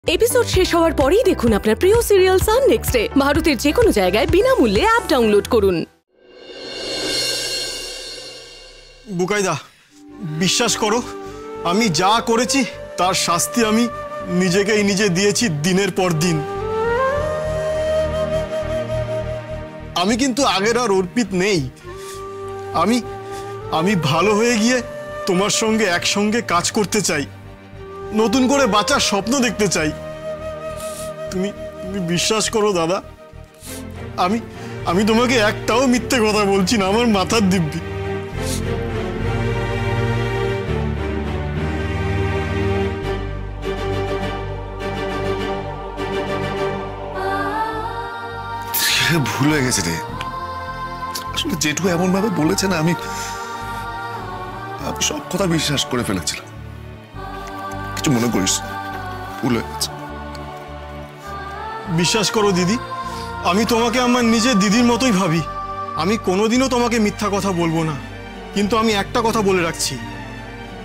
Episode শেষ হওয়ার পরেই দেখুন আপনার প্রিয় সিরিয়াল সান নেক্সটে ভারতের যে কোনো জায়গায় বিনামূল্যে অ্যাপ ডাউনলোড করুন। বুকাইদা, বিশ্বাস করো, আমি যা করেছি তার শাস্তি আমি নিজেকেই নিজে দিয়েছি দিনের পর দিন। আমি কিন্তু আগের আর অর্পিত নেই। আমি ভালো হয়ে গিয়ে তোমার সঙ্গে একসঙ্গে কাজ করতে চাই, নতুন করে বাঁচার স্বপ্ন দেখতে চাই। তুমি বিশ্বাস করো দাদা, আমি তোমাকে একটাও মিথ্যে কথা বলছি না, আমার মাথার দিব্যি। ভুল হয়ে গেছে রে, আসলে জেঠু এমন ভাবে বলেছে না, আমি সব কথা বিশ্বাস করে ফেলেছিলাম। কিছু মনে করিস, ভুল হয়ে গেছে। বিশ্বাস করো দিদি, আমি তোমাকে আমার নিজের দিদির মতোই ভাবি। আমি কোনোদিনও তোমাকে মিথ্যা কথা বলবো না, কিন্তু আমি একটা কথা বলে রাখছি,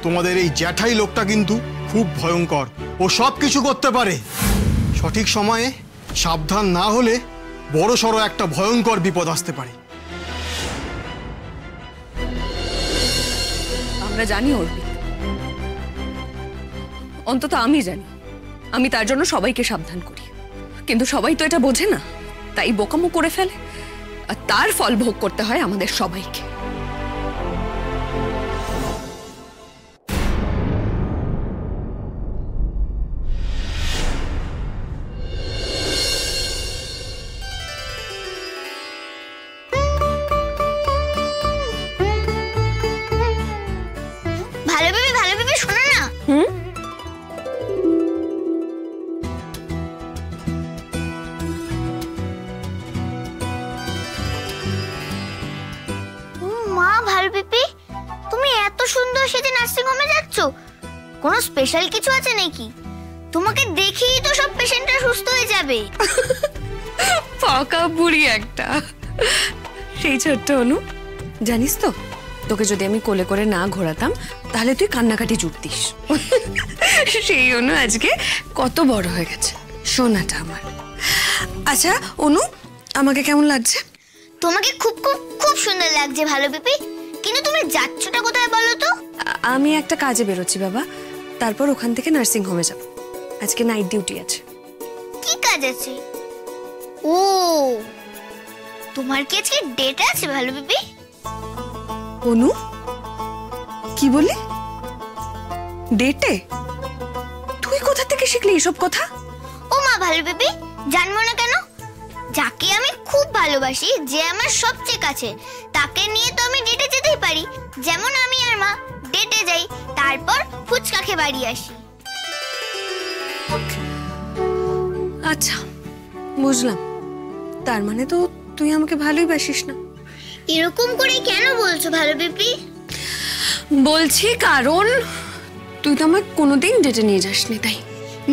তোমাদের এই জ্যাঠাই লোকটা কিন্তু খুব ভয়ঙ্কর। ও সব কিছু করতে পারে। সঠিক সময়ে সাবধান না হলে বড় সড়ো একটা ভয়ঙ্কর বিপদ আসতে পারে। আমরা জানি অর্পিত, অন্তত আমি জানি। আমি তার জন্য সবাইকে সাবধান করি, কিন্তু সবাই তো এটা বোঝে না, তাই বোকামো করে ফেলে, আর তার ফল ভোগ করতে হয় আমাদের সবাইকে। ভালো ভেবে শোনো না। মা ভালো পিপি, তুমি এত সুন্দর সেজে নার্সিং হোমে যাচ্ছ, কোনো স্পেশাল কিছু আছে নাকি? তোমাকে দেখেই তো সব পেশেন্টরা সুস্থ হয়ে যাবে। পাকা বুড়ি একটা। সেই ছোট্ট অনু, জানিস তো, তোকে যদি আমি কোলে করে না ঘোরাতাম তাহলে তুই কান্নাকাটি জুটতিস। সেই অনু আজকে কত বড় হয়ে গেছে, সোনাটা আমার। আচ্ছা অনু, আমাকে কেমন লাগছে? তোমাকে খুব খুব খুব সুন্দর লাগছে ভালো পিপি, কিন্তু তুমি যাচ্ছটা কোথায় বলো তো? আমি একটা কাজে বেরোচ্ছি বাবা, তারপর ওখান থেকে নার্সিং হোমে যাব। আজকে নাইট ডিউটি আছে। কি কাজ আছে? ও, তোমার কি আজকে ডেট আছে ভালো পিপি? অনু, কি বলি? ডেটে? তুই কোথা থেকে শিখলি এসব কথা? ও মা ভালো পিপি, জানবো না কেন? যাকে আমি খুব ভালোবাসি, যে আমার সবচেয়ে কাছে, তাকে নিয়ে তো আমি ডেটে যেতেই পারি। যেমন আমি আর মা ডেটে যাই, তারপর ফুচকা খেয়ে বাড়ি আসি। আচ্ছা, বুঝলাম। তার মানে তো তুই আমাকে ভালোই বাসিস না। এরকম করে কেন বলছো ভালো পিপি? বলছি কারণ তুই তো আমায় কোনোদিন ডেটে নিয়ে যাসনি, তাই।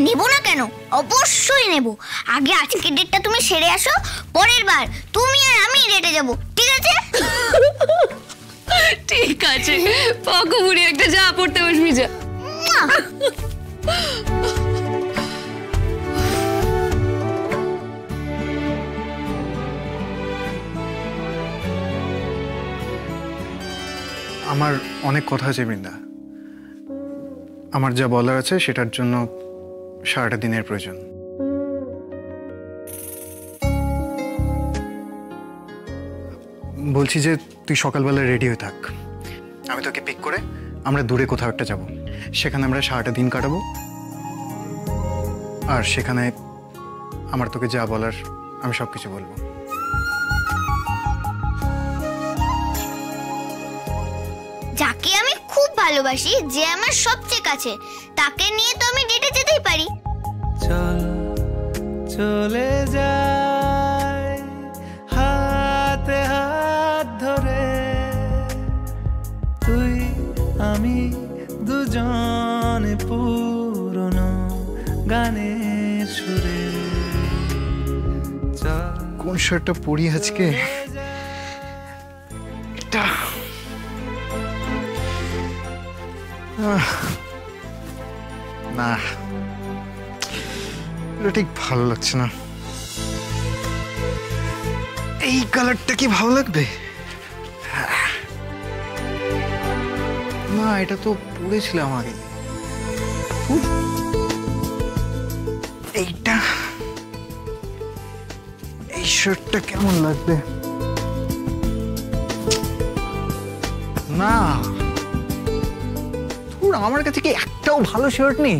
নেব না কেন? অবশ্যই নেব। আগে আজকের ডেটটা তুমি সেরে আসো, পরের বার তুমি আর আমি ডেটে যাব, ঠিক আছে? ঠিক আছে, পাকা বুড়ি একটা, যা পড়তে বসবি যা। আমার অনেক কথা আছে বৃন্দা, আমার যা বলার আছে সেটার জন্য সারাটা দিনের প্রয়োজন। বলছি যে তুই সকালবেলা রেডি হয়ে থাক, আমি তোকে পিক করে আমরা দূরে কোথাও একটা যাব, সেখানে আমরা সারাটা দিন কাটাবো, আর সেখানে আমার তোকে যা বলার আমি সব কিছু বলবো। যাকে আমি খুব ভালোবাসি, যে আমার সবচেয়ে কাছে, তাকে নিয়ে তো আমি ডেটে যেতেই পারি। চল চলে যায় হাতে হাত ধরে, তুই আমি দুজনে পুরনো গানের সুরে। কোন শার্টটা পরি আজকে? না, এটা ঠিক ভালো লাগছে না। এই কালারটা কি ভালো লাগবে? না, এটা তো পরেছিলাম আগে। এইটা, এই শার্টটা কেমন লাগবে? না, তোর আমার কাছে কি একটাও ভালো শার্ট নেই?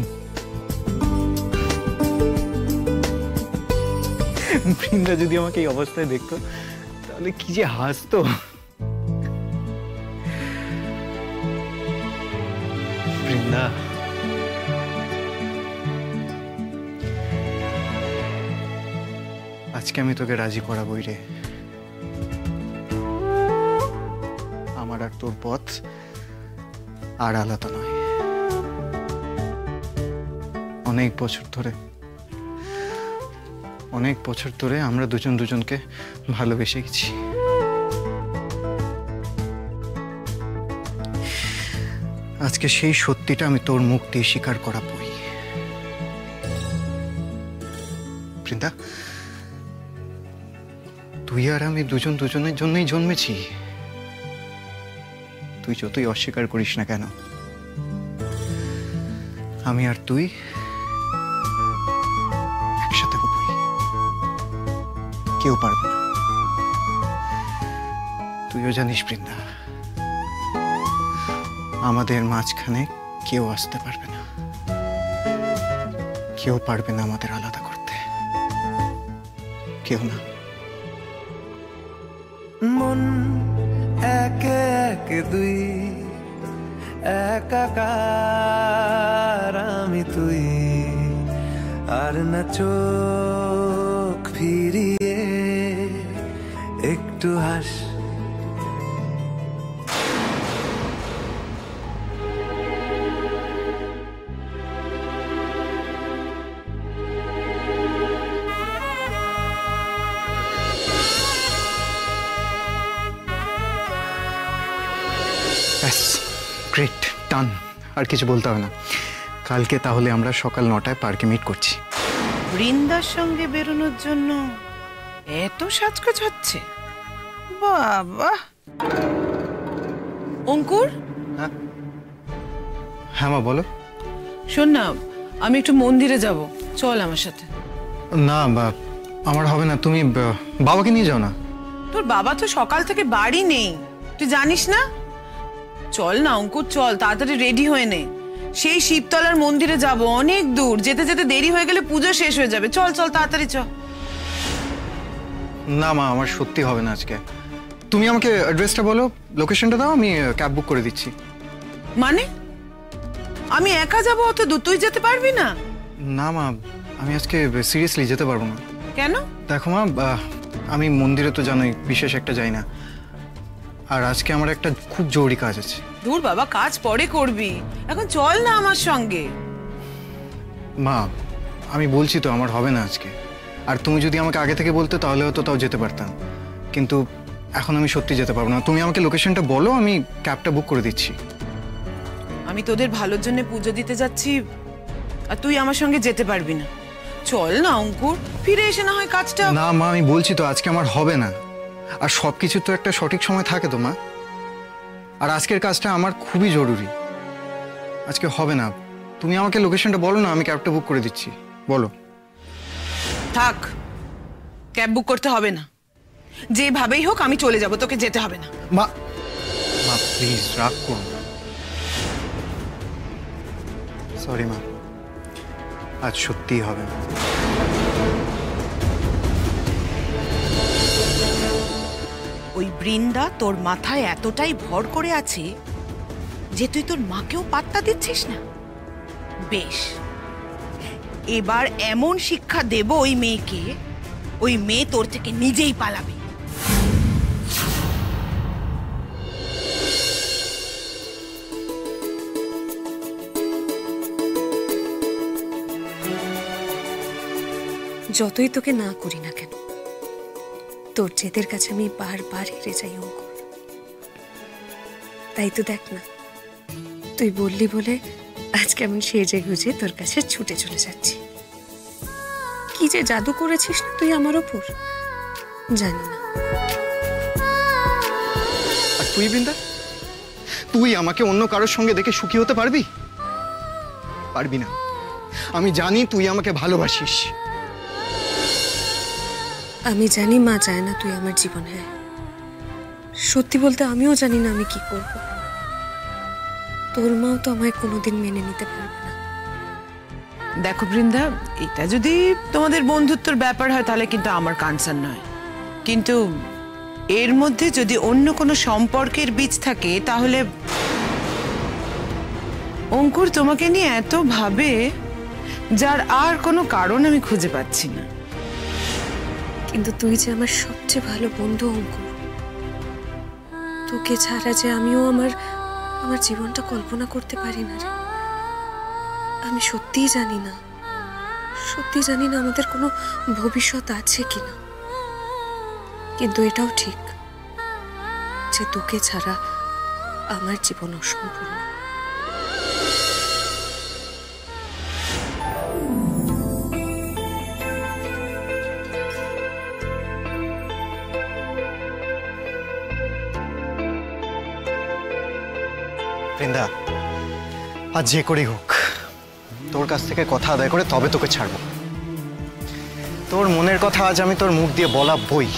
বৃন্দা যদি আমাকে এই অবস্থায় দেখতো তাহলে কি যে হাসতো। বৃন্দা, আজকে আমি তোকে রাজি করাবই রে। আমার আর তোর পথ আর আলাদা নয়। অনেক বছর ধরে আমরা দুজন দুজনকে ভালোবেসে গেছি। আজকে সেই সত্যিটা আমি তোর মুখ দিয়ে স্বীকার করাবই। বৃন্দা, তুই আর আমি দুজন দুজনের জন্যই জন্মেছি। তুই যতই অস্বীকার করিস না কেন, আমি আর তুই একসাথে হবই। কেউ পারবে না। তুইও জানিস বৃন্দা, আমাদের মাঝখানে কেউ আসতে পারবে না। কেউ পারবে না আমাদের আলাদা করতে। কেউ না। মন একে একে দুই, একাকার আমি তুই, আর না চোখ ফিরিয়ে একটু হাস। গ্রেট, ডান। আর কিছু বলতে হবে না। কালকে তাহলে আমরা সকাল 9টায় পার্কে মিট করছি। বৃন্দার সঙ্গে বেরোনোর জন্য এত সাজগোজ হচ্ছে? বাবা। অঙ্কুর, হ্যাঁ মা বলো। শোন না, আমি একটু মন্দিরে যাব, চল আমার সাথে। না আমার হবে না, তুমি বাবাকে নিয়ে যাও না। তোর বাবা তো সকাল থেকে বাড়ি নেই, তুই জানিস না? চল না অঙ্কুর, চল তাড়াতাড়ি রেডি হয়ে নে। সেই শিবতলার মন্দিরে যাব, অনেক দূর, যেতে যেতে দেরি হয়ে গেলে পুজো শেষ হয়ে যাবে। চল চল তাড়াতাড়ি চল। না মা, আমার সত্যি হবে না আজকে। তুমি আমাকে অ্যাড্রেসটা বলো, লোকেশনটা দাও, আমি ক্যাব বুক করে দিচ্ছি। মানে আমি একা যাব অত দূর, তুই যেতে পারবি না? না মা, আমি আজকে সিরিয়াসলি যেতে পারবো না। কেন? দেখো মা, আমি মন্দিরে তো জানোই বিশেষ একটা যাই না, আর আজকে আমার একটা খুব জরুরি কাজ আছে। দূর বাবা, কাজ পরে করবি, এখন চল না আমার সঙ্গে। মা আমি বলছি তো আমার হবে না আজকে। আর তুমি যদি আমাকে আগে থেকে বলতে তাহলে হয়তো তাও যেতে পারতাম, কিন্তু এখন আমি সত্যি যেতে পারবো না। তুমি আমাকে লোকেশনটা বলো, আমি ক্যাবটা বুক করে দিচ্ছি। আমি তোদের ভালোর জন্য পুজো দিতে যাচ্ছি, আর তুই আমার সঙ্গে যেতে পারবি না। চল না অঙ্কুর, ফিরে এসে না হয় কাজটা। না মা, আমি বলছি তো আজকে আমার হবে না। আর সবকিছু তো একটা সঠিক সময় থাকে তো মা। আর আজকের কাজটা আমার খুবই জরুরি, আজকে হবে না। তুমি আমাকে লোকেশনটা বলো না, আমি ক্যাবটা বুক করে দিচ্ছি। বলো। থাক, ক্যাব বুক করতে হবে না, যেভাবেই হোক আমি চলে যাব, তোকে যেতে হবে না। মা, মা প্লিজ রাগ করো। সরি মা, আজ সত্যিই হবে না। ওই বৃন্দা তোর মাথায় এতটাই ভর করে আছে যে তুই তোর মাকেও পাত্তা দিচ্ছিস না। বেশ, এবার এমন শিক্ষা দেব ওই মেয়েকে, ওই মেয়ে তোর থেকে নিজেই পালাবে। যতই তোকে না করি না কেন, তোর জেদের কাছে আমি বারবার হেরে যাই অঙ্কুর। তাই তো দেখ না, তুই বললি বলে আজ কেমন সেজে গুজে তোর কাছে ছুটে চলে যাচ্ছি। কি যে জাদু করেছিস না তুই আমার ওপর, জানি না। আর তুই বৃন্দা, তুই আমাকে অন্য কারোর সঙ্গে দেখে সুখী হতে পারবি? পারবি না। আমি জানি তুই আমাকে ভালোবাসিস। আমি জানি মা চায় না তুই আমার জীবনে আয়। সত্যি বলতে আমিও জানি না আমি কি করব। তোর মাও তো আমায় কোনোদিন মেনে নিতে পারবে না। দেখো বৃন্দা, এটা যদি তোমাদের বন্ধুত্বর ব্যাপার হয় তাহলে কিন্তু আমার কনসার্ন নয়, কিন্তু এর মধ্যে যদি অন্য কোনো সম্পর্কের বীজ থাকে তাহলে অঙ্কুর তোমাকে নিয়ে এত ভাবে যার আর কোনো কারণ আমি খুঁজে পাচ্ছি না। কিন্তু তুই যে আমার সবচেয়ে ভালো বন্ধু অঙ্কুর, তোকে ছাড়া যে আমিও আমার জীবনটা কল্পনা করতে পারি না রে। আমি সত্যিই জানি না আমাদের কোনো ভবিষ্যৎ আছে কিনা, কিন্তু এটাও ঠিক যে তোকে ছাড়া আমার জীবন অসম্পূর্ণ। বৃন্দা, আজ যে করেই হোক তোর কাছ থেকে কথা আদায় করে তবে তোকে ছাড়বো। তোর মনের কথা আজ আমি তোর মুখ দিয়ে বলা বই।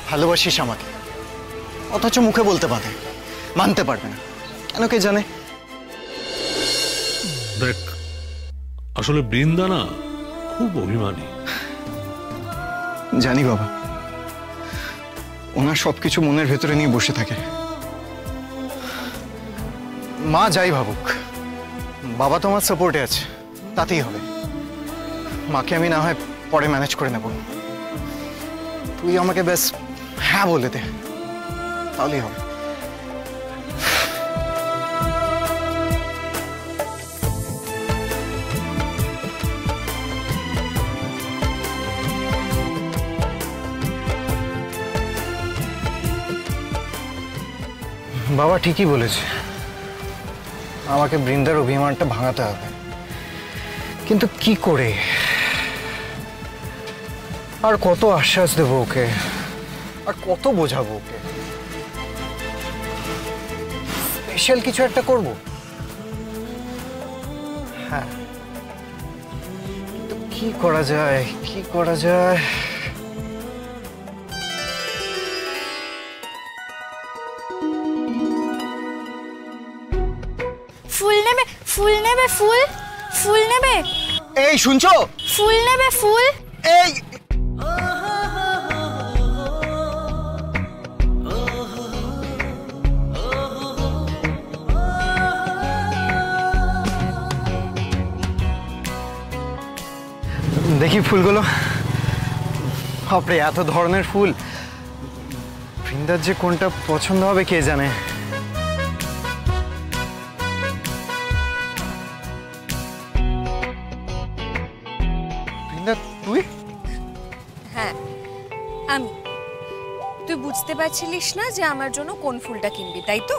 ভালোবাসিস আমাকে, অথচ মুখে বলতে পারে, মানতে পারবে না কেন কে জানে। দেখ, আসলে বৃন্দা না খুব অভিমানী। জানি বাবা, ওনার সবকিছু মনের ভেতরে নিয়ে বসে থাকে। মা যাই ভাবুক, বাবা তোমার সাপোর্টে আছে, তাতেই হবে। মাকে আমি না হয় পরে ম্যানেজ করে নেব, তুই আমাকে ব্যাস হ্যাঁ বলে দে, তাহলেই হবে। বাবা ঠিকই বলেছে, আমাকে বৃন্দার অভিমানটা ভাঙাতে হবে, কিন্তু কি করে? আর কত আশ্বাস দেবো ওকে, আর কত বোঝাবো ওকে? স্পেশাল কিছু একটা করব, হ্যাঁ, কিন্তু কি করা যায়? ফুল নেবে? এই শুনছো? ফুল নেবে? ফুল এই দেখি ফুলগুলো। বাপরে, এত ধরনের ফুল, বৃন্দার যে কোনটা পছন্দ হবে কে জানে। তুই? হ্যাঁ আমি। তুই বুঝতে পারছিলিস না যে আমার জন্য কোন ফুলটা কিনবি, তাই তো?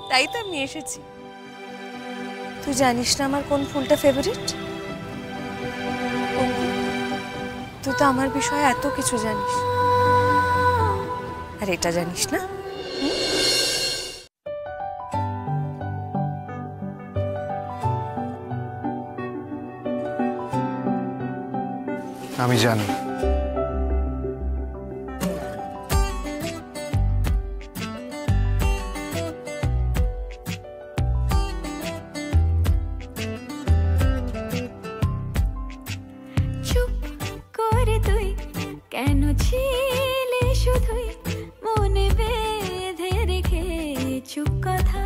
তাই তো আমি এসেছি। তুই জানিস না আমার কোন ফুলটা ফেভারিট? তুই তো আমার বিষয়ে এত কিছু জানিস, আর এটা জানিস না? আমি জানি। চুপ করে তুই কেন ছিলে শুধুই মনে বেঁধে রেখে চুপ কথা।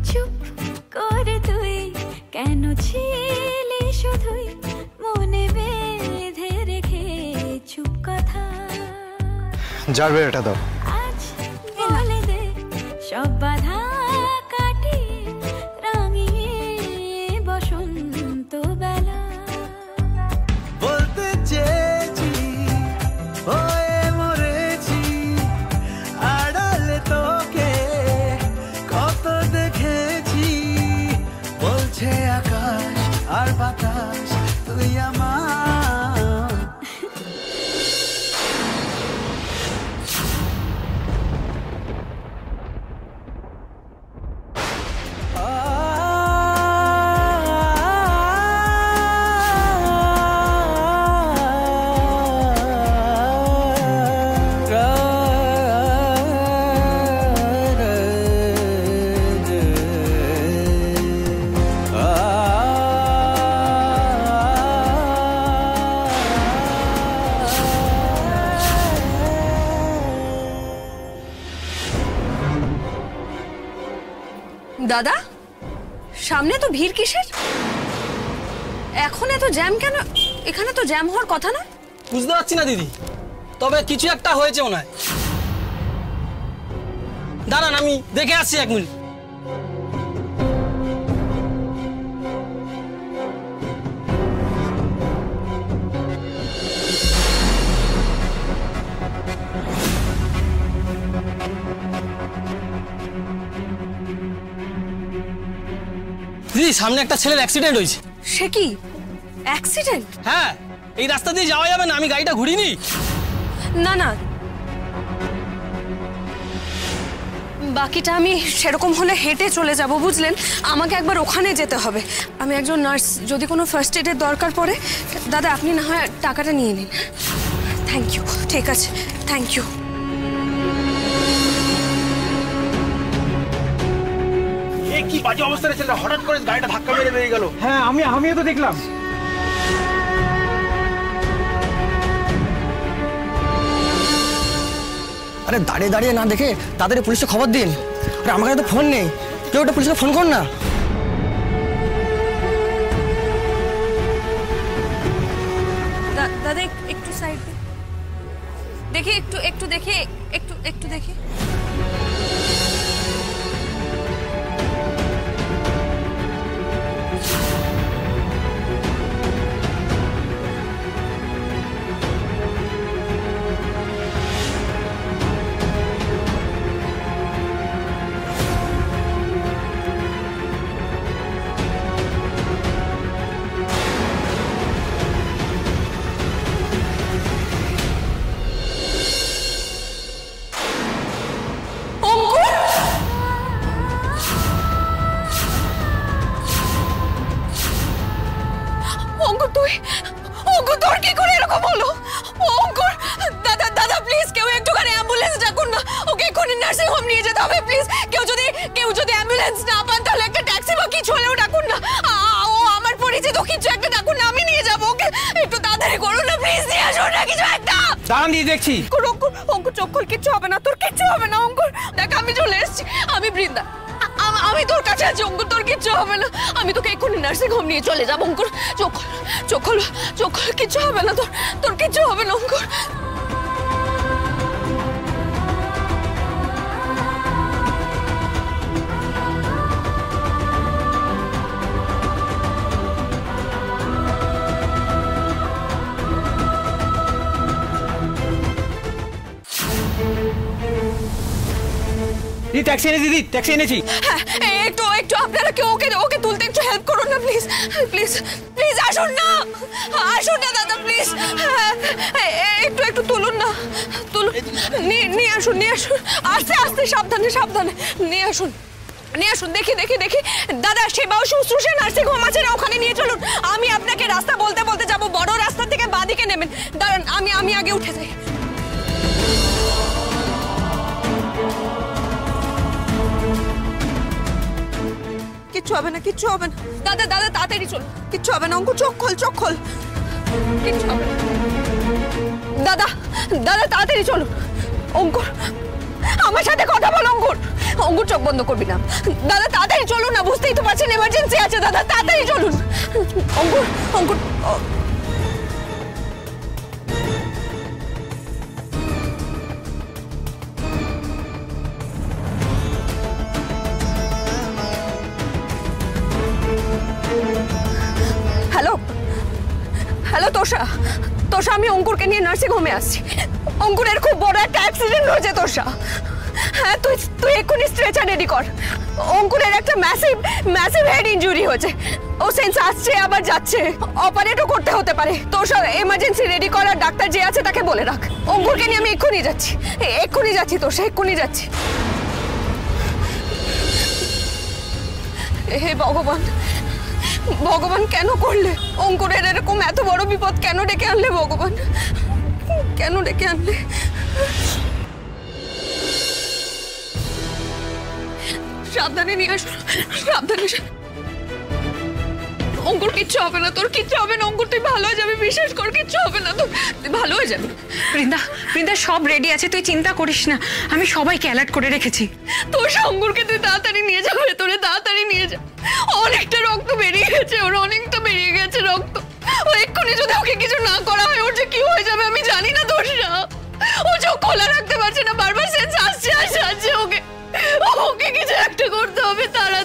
চুপ করে তুই কেন ছিলে শুধুই মনে বেঁধে রেখে চুপ কথা। যাবে এটা দাও। আজ বলে দে সব বাধা কাটিয়ে রাঙিয়ে বসন্ত বেলা। বলতে চেয়েছি হয়ে মরেছি আড়ালে তোকে দাদা, সামনে তো ভিড় কিসের? এখন এত জ্যাম কেন? এখানে তো জ্যাম হওয়ার কথা না। বুঝতে পারছি না দিদি, তবে কিছু একটা হয়েছে মনে হয়। দাঁড়ান, আমি দেখে আসছি 1 মিনিট। দিদি, সামনে একটা ছেলের অ্যাক্সিডেন্ট হয়েছে। সে কি অ্যাক্সিডেন্ট? হ্যাঁ, এই রাস্তা দিয়ে যাওয়া যাবে না, আমি গাড়িটা ঘুরিনি। না না, বাকিটা আমি সেরকম হলে হেঁটে চলে যাব, বুঝলেন? আমাকে একবার ওখানে যেতে হবে। আমি একজন নার্স, যদি কোনো ফার্স্ট এডের দরকার পড়ে। দাদা, আপনি না হয় টাকাটা নিয়ে নিন। Thank you. ঠিক আছে, থ্যাংক ইউ। কি বাজে অবস্থা রে ছেলেটা, হঠাৎ করে গাড়িটা ধাক্কা মেরে বেরিয়ে গেল। হ্যাঁ, আমিও তো দেখলাম। আরে দাঁড়িয়ে দাঁড়িয়ে না দেখে তাড়াতাড়ি পুলিশে খবর দিন। আরে আমার কাছে তো ফোন নেই, কেউ একটা পুলিশকে ফোন কর না। দাদা একটু সাইড দেখে, একটু দেখে, একটু দেখে। তোর কি করে এরকম হলো? অঙ্কুর, দাদা প্লিজ কেউ একটুখানি অ্যাম্বুলেন্স ডাকুন না, ওকে এক্ষুনি নার্সিং হোম নিয়ে যেতে হবে প্লিজ। কেউ যদি অ্যাম্বুলেন্স না পান তাহলে একটা ট্যাক্সি বা কিছু হলেও ডাকুন না। ও আমার পরিচিত, কিছু একটা ডাকুন না, আমি নিয়ে যাবো ওকে। একটু তাড়াতাড়ি করুন না প্লিজ, নিয়ে আসুন না কিছু একটা। দাঁড়ান দিয়ে দেখছি। অঙ্কুর চোখ খোল, কিচ্ছু হবে না তোর, কিচ্ছু হবে না অঙ্কুর। দেখ আমি চলে এসেছি, আমি বৃন্দা, আমি তোর কাছে আছি অঙ্কুর, তোর কিচ্ছু হবে না। আমি তোকে এক্ষুনি নার্সিং হোম নিয়ে চলে যাবো অঙ্কুর। চোখ খোল, কিচ্ছু হবে না তোর কিচ্ছু হবে না অঙ্কুর। ট্যাক্সি এনেছি দিদি, ট্যাক্সি এনেছি। হ্যাঁ, একটু আপনারা কেউ ওকে তুলতে একটু হেল্প করুন না প্লিজ। আসুন না দাদা প্লিজ। একটু তুলুন না, নিয়ে আসুন। আস্তে সাবধানে নিয়ে আসুন। দেখি দাদা, সেবা ও শুশ্রূষা নার্সিং হোম আছে না, ওখানে নিয়ে চলুন। আমি আপনাকে রাস্তা বলতে যাবো, বড় রাস্তা থেকে বাঁদিকে নেবেন। দাঁড়ান, আমি আগে উঠে যাই। কিচ্ছু হবে না দাদা তাড়াতাড়ি চল, কিচ্ছু হবে না অঙ্কুর। চোখ খোল, কিচ্ছু হবে না দাদা তাড়াতাড়ি চলুন। অঙ্কুর, আমার সাথে কথা বল অঙ্কুর, চোখ বন্ধ করবি না দাদা, তাড়াতাড়ি চলুন না, বুঝতেই তো পারছেন এমার্জেন্সি আছে দাদা, তাড়াতাড়ি চলুন। অঙ্কুর হ্যালো তোষা, আমি অঙ্কুরকে নিয়ে নার্সিং হোমে আসছি। অঙ্কুরের খুব বড় একটা অ্যাক্সিডেন্ট হয়েছে তোষা। হ্যাঁ, তুই এক্ষুনি স্ট্রেচার রেডি কর। অঙ্কুরের একটা ম্যাসিভ হেড ইনজুরি হয়েছে, ও সেন্স আসছে আবার যাচ্ছে, অপারেটও করতে হতে পারে। তোষা এমার্জেন্সি রেডি কর, আর ডাক্তার যে আছে তাকে বলে রাখ। অঙ্কুরকে নিয়ে আমি এক্ষুনি যাচ্ছি তোষা, এক্ষুনি যাচ্ছি। হে ভগবান, কেন করলে? অঙ্কুরের এরকম এত বড় বিপদ কেন ডেকে আনলে ভগবান, কেন ডেকে আনলে? সাবধানে নিয়ে আসুন, সাবধানে। অঙ্কুর কিচ্ছু হবে না, তোর কিচ্ছু হবে না অঙ্কুর, তুই ভালো হয়ে যাবি, বিশ্বাস কর, কিচ্ছু হবে না তোর, তুই ভালো হয়ে যাবি। বৃন্দা, বৃন্দা সব রেডি আছে, তুই চিন্তা করিস না, আমি সবাইকে অ্যালার্ট করে রেখেছি। তোর অঙ্কুরকে তুই তাড়াতাড়ি নিয়ে যা, ভেতরে তাড়াতাড়ি নিয়ে যা, অনেকটা রক্ত বেরিয়ে গেছে, ওর অনেকটা বেরিয়ে গেছে রক্ত, ও এক্ষুনি যদি ওকে কিছু না করা হয় ওর যে কি হয়ে যাবে আমি জানি না দোষরা, ও চোখ খোলা রাখতে পারছে না, বারবার সেন্স আসছে ওকে কিছু একটা করতে হবে তারা